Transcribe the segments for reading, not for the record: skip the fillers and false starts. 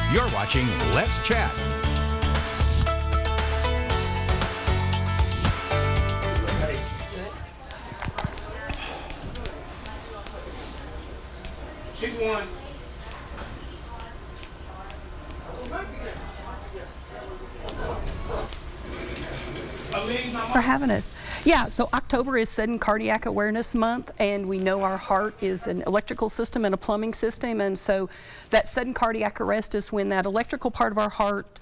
You're watching Let's Chat. She's one. For having us. Yeah, so October is Sudden Cardiac Awareness Month, and we know our heart is an electrical system and a plumbing system, and so that sudden cardiac arrest is when that electrical part of our heart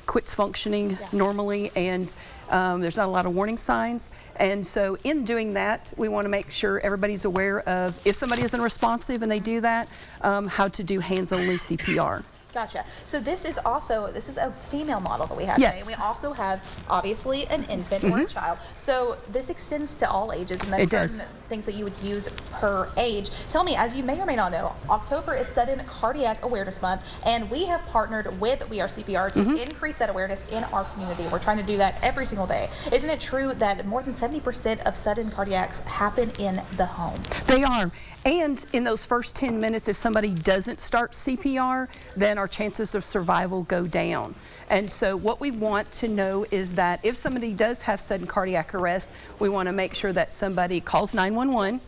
quits functioning normally, and there's not a lot of warning signs. And so in doing that, we want to make sure everybody's aware of, if somebody isn't responsive and they do that, how to do hands-only CPR. Gotcha. So this is a female model that we have Yes. today. We also have obviously an infant or a child. So this extends to all ages, and there's certain things that you would use per age. Tell me, as you may or may not know, October is Sudden Cardiac Awareness Month, and we have partnered with We Are CPR to increase that awareness in our community. We're trying to do that every single day. Isn't it true that more than 70% of sudden cardiacs happen in the home? They are. And in those first 10 minutes, if somebody doesn't start CPR, then our chances of survival go down. And so what we want to know is that if somebody does have sudden cardiac arrest, we want to make sure that somebody calls 911,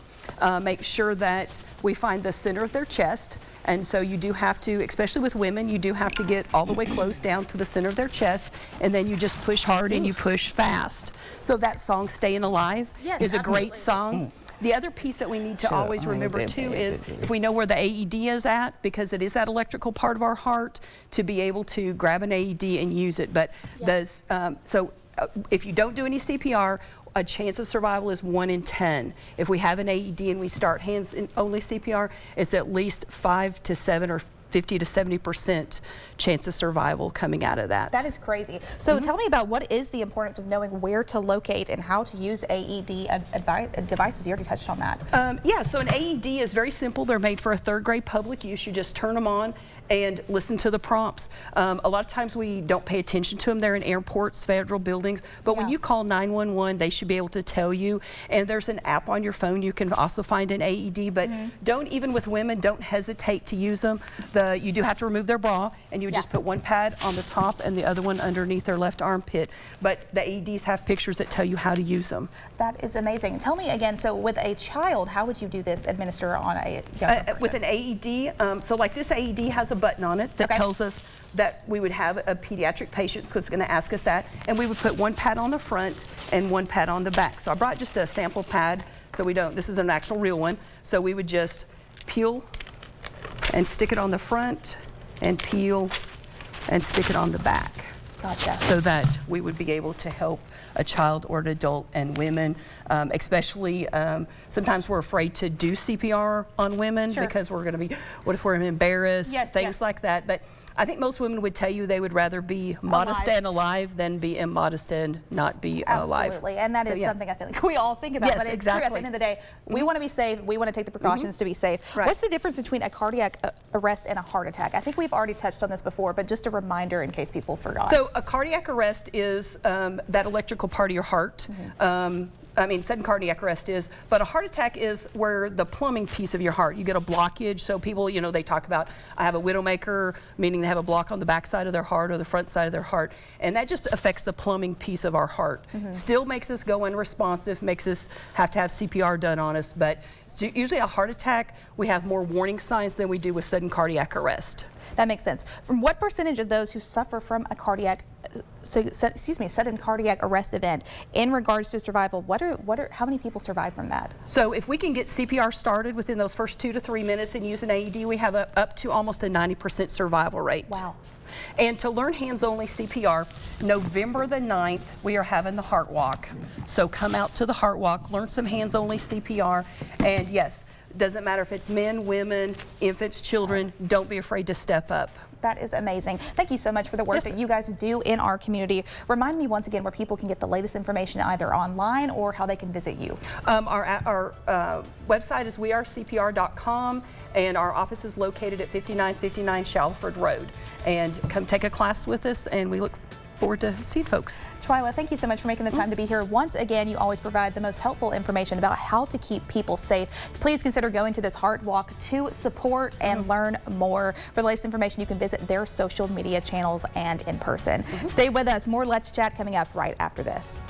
make sure that we find the center of their chest. And so you do have to, especially with women, you do have to get all the way close down to the center of their chest, and then you just push hard and you push fast. So that song, Staying Alive, is a great song. The other piece that we need to always remember too is if we know where the AED is at, because it is that electrical part of our heart, to be able to grab an AED and use it. But if you don't do any CPR, a chance of survival is 1 in 10. If we have an AED and we start hands-only CPR, it's at least 5 to 7 or 50 to 70% chance of survival coming out of that. That is crazy. So tell me about what is the importance of knowing where to locate and how to use AED devices. You already touched on that. Yeah, so an AED is very simple. They're made for a third grade public use. You just turn them on and listen to the prompts. A lot of times we don't pay attention to them. They're in airports, federal buildings, but when you call 911, they should be able to tell you. And there's an app on your phone. You can also find an AED, but even with women, don't hesitate to use them. You do have to remove their bra, and you just put one pad on the top and the other one underneath their left armpit. But the AEDs have pictures that tell you how to use them. That is amazing. Tell me again, so with a child, how would you do this, administer on a younger person? With an AED, so like this AED has a button on it that tells us that we would have a pediatric patient, because it's going to ask us that, and we would put one pad on the front and one pad on the back. So I brought just a sample pad, so this is an actual real one, so we would just peel and stick it on the front and peel and stick it on the back. Gotcha. So that we would be able to help a child or an adult, and women, especially sometimes we're afraid to do CPR on women because we're going to be, what if we're embarrassed, things like that. But I think most women would tell you they would rather be modest and alive than be immodest and not be alive. Absolutely, and that is something I feel like we all think about, but it's true at the end of the day. We want to be safe, we want to take the precautions to be safe. Right. What's the difference between a cardiac arrest and a heart attack? I think we've already touched on this before, but just a reminder in case people forgot. So a cardiac arrest is that electrical part of your heart. Sudden cardiac arrest is, but a heart attack is where the plumbing piece of your heart, you get a blockage. So people, they talk about, I have a widowmaker, meaning they have a block on the back side of their heart or the front side of their heart. And that just affects the plumbing piece of our heart. Still makes us go unresponsive, makes us have to have CPR done on us. But usually a heart attack, we have more warning signs than we do with sudden cardiac arrest. That makes sense. From what percentage of those who suffer from a sudden cardiac arrest event, in regards to survival, how many people survive from that? So if we can get CPR started within those first 2 to 3 minutes and use an AED, we have up to almost a 90% survival rate. Wow. And to learn hands-only CPR, November the 9th, we are having the Heart Walk. So come out to the Heart Walk, learn some hands-only CPR, and yes, doesn't matter if it's men, women, infants, children, don't be afraid to step up. That is amazing. Thank you so much for the work that you guys do in our community. Remind me once again where people can get the latest information, either online or how they can visit you. Our website is wearecpr.com, and our office is located at 5959 Shalford Road. And come take a class with us, and we look forward to seeing folks. Twyla, thank you so much for making the time to be here. Once again, you always provide the most helpful information about how to keep people safe. Please consider going to this Heart Walk to support and learn more. For the latest information, you can visit their social media channels and in person. Stay with us. More Let's Chat coming up right after this.